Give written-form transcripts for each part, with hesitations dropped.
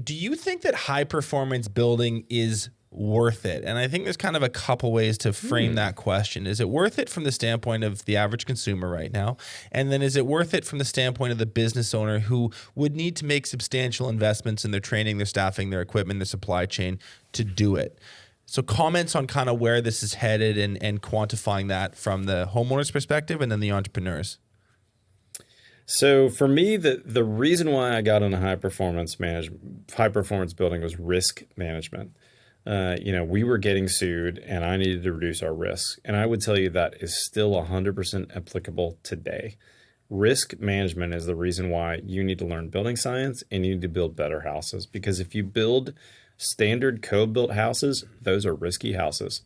do you think that high performance building is worth it? And I think there's kind of a couple ways to frame that question. Is it worth it from the standpoint of the average consumer right now? And then is it worth it from the standpoint of the business owner who would need to make substantial investments in their training, their staffing, their equipment, their supply chain to do it? So comments on kind of where this is headed and quantifying that from the homeowner's perspective and then the entrepreneurs. So for me, the reason why I got into high performance building was risk management. We were getting sued and I needed to reduce our risk. And I would tell you that is still 100% applicable today. Risk management is the reason why you need to learn building science and you need to build better houses. Because if you build standard code built houses, those are risky houses.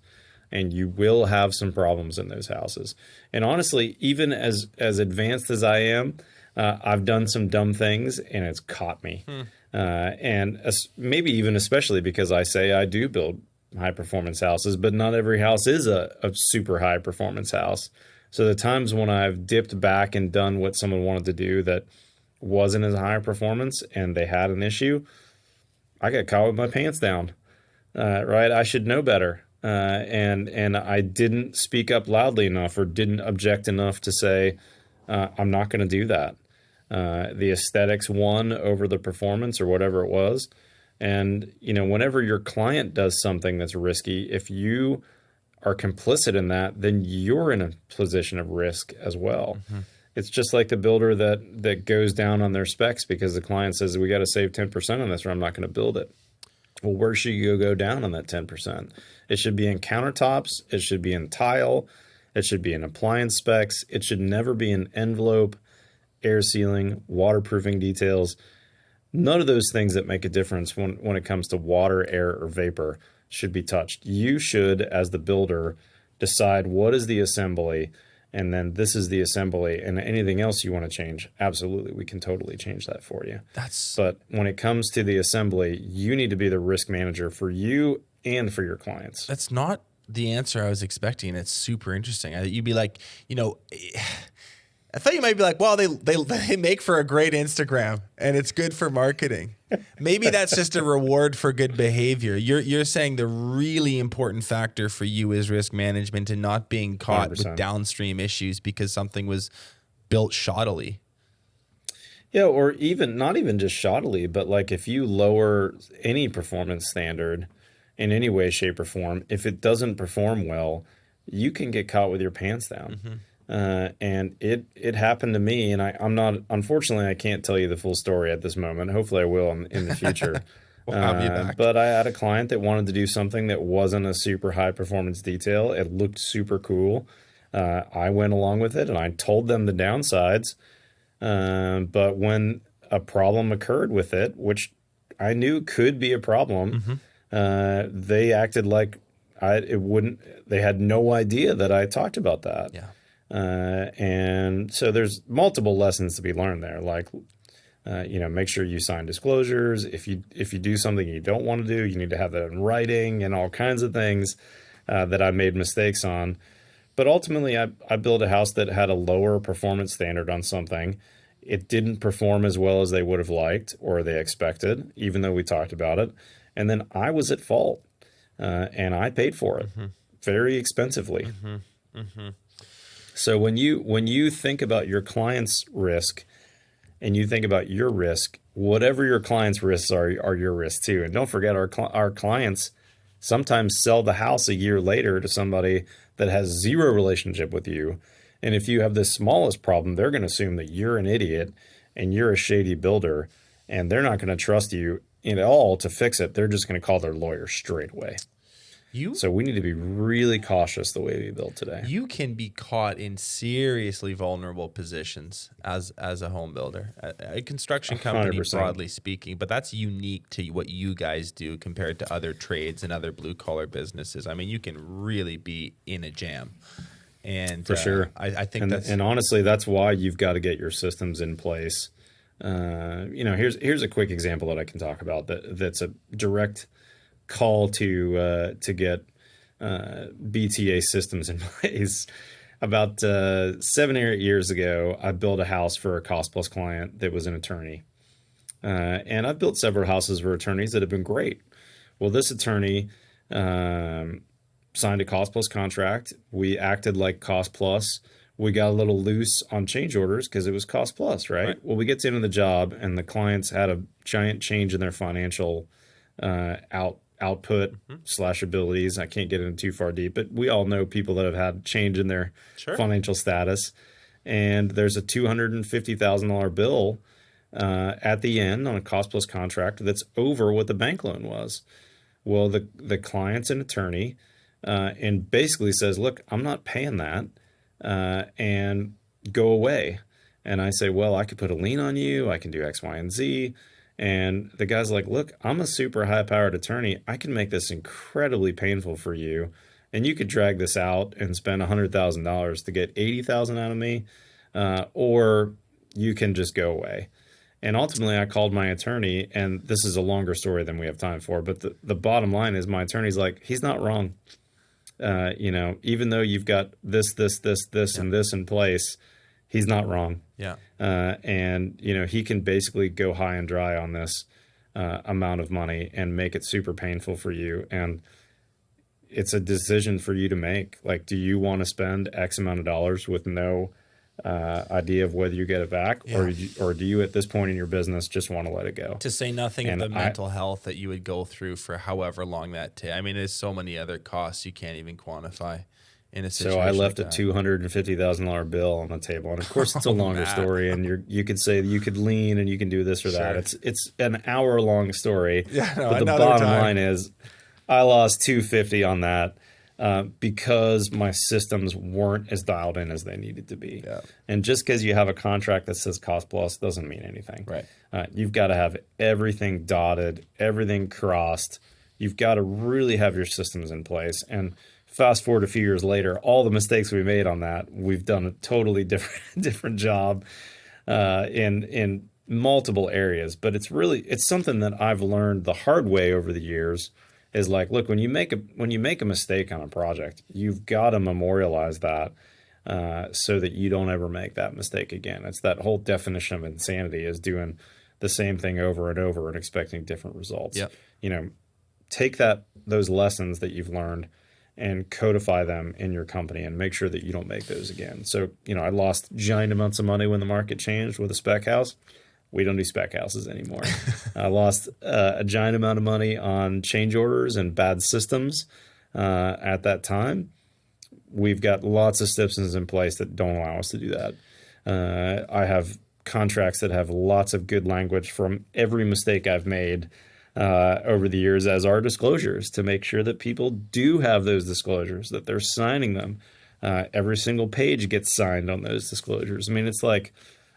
And you will have some problems in those houses. And honestly, even as advanced as I am, I've done some dumb things and it's caught me. And maybe even especially because I say I do build high performance houses, but not every house is a super high performance house. So the times when I've dipped back and done what someone wanted to do that wasn't as high performance and they had an issue, I got caught with my pants down. Right? I should know better. And I didn't speak up loudly enough or didn't object enough to say, I'm not going to do that. The aesthetics won over the performance or whatever it was. And, whenever your client does something that's risky, if you are complicit in that, then you're in a position of risk as well. Mm-hmm. It's just like the builder that goes down on their specs because the client says, we got to save 10% on this or I'm not going to build it. Well, where should you go down on that 10%? It should be in countertops. It should be in tile. It should be in appliance specs. It should never be in envelope, air sealing, waterproofing details. None of those things that make a difference when it comes to water, air, or vapor should be touched. You should, as the builder, decide what is the assembly, and then this is the assembly, and anything else you want to change, absolutely, we can totally change that for you. But when it comes to the assembly, you need to be the risk manager for you and for your clients. That's not the answer I was expecting. It's super interesting. You'd be like, I thought you might be like, well, they make for a great Instagram and it's good for marketing. Maybe that's just a reward for good behavior. You're saying the really important factor for you is risk management and not being caught 100%. With downstream issues because something was built shoddily. Yeah, or not even just shoddily, but like if you lower any performance standard in any way, shape, or form, if it doesn't perform well, you can get caught with your pants down. Mm-hmm. And it happened to me, and unfortunately, I can't tell you the full story at this moment. Hopefully I will in the future. We'll have you back. But I had a client that wanted to do something that wasn't a super high performance detail. It looked super cool. I went along with it and I told them the downsides. But when a problem occurred with it, which I knew could be a problem, mm-hmm. They acted like they had no idea that I talked about that. Yeah. And so there's multiple lessons to be learned there. Like, make sure you sign disclosures. If you do something you don't want to do, you need to have that in writing and all kinds of things, that I made mistakes on. But ultimately I built a house that had a lower performance standard on something. It didn't perform as well as they would have liked or they expected, even though we talked about it. And then I was at fault, and I paid for it mm-hmm. very expensively. Mm-hmm. Mm-hmm. So when you think about your client's risk and you think about your risk, whatever your client's risks are your risks too. And don't forget our clients sometimes sell the house a year later to somebody that has zero relationship with you. And if you have the smallest problem, they're going to assume that you're an idiot and you're a shady builder, and they're not going to trust you at all to fix it. They're just going to call their lawyer straight away. So we need to be really cautious the way we build today. You can be caught in seriously vulnerable positions as a home builder, a construction company 100%. Broadly speaking, but that's unique to what you guys do compared to other trades and other blue collar businesses. I mean, you can really be in a jam. And for sure. I think and honestly, that's why you've got to get your systems in place. Here's a quick example that I can talk about that's a direct call to get BTA systems in place. About 7 or 8 years ago, I built a house for a cost plus client that was an attorney. And I've built several houses for attorneys that have been great. Well, this attorney signed a cost plus contract. We acted like cost plus. We got a little loose on change orders because it was cost plus, right? Well, we get to the end of the job and the clients had a giant change in their financial output / abilities. I can't get into too far deep, but we all know people that have had change in their financial status. And there's a $250,000 bill at the end on a cost plus contract that's over what the bank loan was. Well, the client's an attorney and basically says, look, I'm not paying that and go away. And I say, well, I could put a lien on you. I can do X, Y, and Z. And the guy's like, look, I'm a super high-powered attorney. I can make this incredibly painful for you. And you could drag this out and spend $100,000 to get $80,000 out of me, or you can just go away. And ultimately, I called my attorney, and this is a longer story than we have time for. But the bottom line is, my attorney's like, he's not wrong. Even though you've got this, and this in place, he's not wrong. Yeah. And he can basically go high and dry on this amount of money and make it super painful for you. And it's a decision for you to make. Like, do you want to spend X amount of dollars with no idea of whether you get it back, or do you at this point in your business just want to let it go? To say nothing of the mental health that you would go through for however long that takes. I mean, there's so many other costs you can't even quantify in a situation. So I left like a $250,000 bill on the table, and of course it's a longer story. And you could say you could lean and you can do this or that. It's an hour long story. Yeah, no, but the bottom line is, I lost $250 on that. Because my systems weren't as dialed in as they needed to be. Yeah. And just because you have a contract that says cost plus doesn't mean anything. Right. You've got to have everything dotted, everything crossed. You've got to really have your systems in place. And fast forward a few years later, all the mistakes we made on that, we've done a totally different job in multiple areas. But it's something that I've learned the hard way over the years. Is like, look, when you make a mistake on a project, you've got to memorialize that so that you don't ever make that mistake again. It's that whole definition of insanity, is doing the same thing over and over and expecting different results. Yep. Take those lessons that you've learned and codify them in your company and make sure that you don't make those again. So, I lost giant amounts of money when the market changed with a spec house. We don't do spec houses anymore. I lost a giant amount of money on change orders and bad systems at that time. We've got lots of systems in place that don't allow us to do that. I have contracts that have lots of good language from every mistake I've made over the years as our disclosures, to make sure that people do have those disclosures, that they're signing them. Every single page gets signed on those disclosures. I mean, it's like,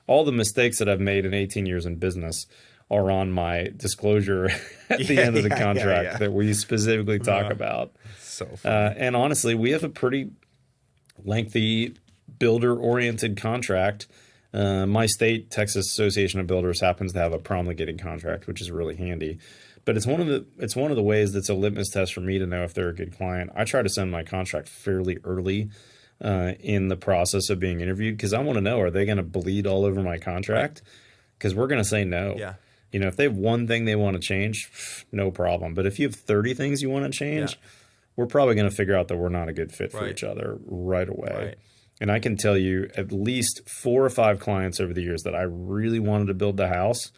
all the mistakes that I've made in 18 years in business are on my disclosure at the end of the contract that we specifically talk about. So funny. And honestly, we have a pretty lengthy builder-oriented contract. My state, Texas Association of Builders, happens to have a promulgated contract, which is really handy. But it's one of the ways that's a litmus test for me to know if they're a good client. I try to send my contract fairly early in the process of being interviewed, because I want to know, are they going to bleed all over my contract? Because we're going to say no. Yeah. If they have one thing they want to change, no problem. But if you have 30 things you want to change, we're probably going to figure out that we're not a good fit for each other right away. Right. And I can tell you at least 4 or 5 clients over the years that I really wanted to build the house,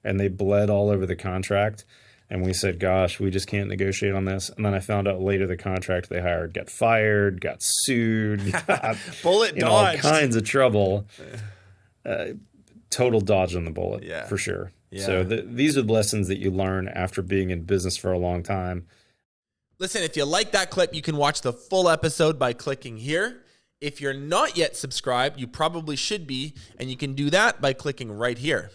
and they bled all over the contract. And we said, gosh, we just can't negotiate on this. And then I found out later the contract they hired got fired, got sued, got bullet dodged, all kinds of trouble. Total dodge on the bullet, for sure. Yeah. So these are the lessons that you learn after being in business for a long time. Listen, if you like that clip, you can watch the full episode by clicking here. If you're not yet subscribed, you probably should be, and you can do that by clicking right here.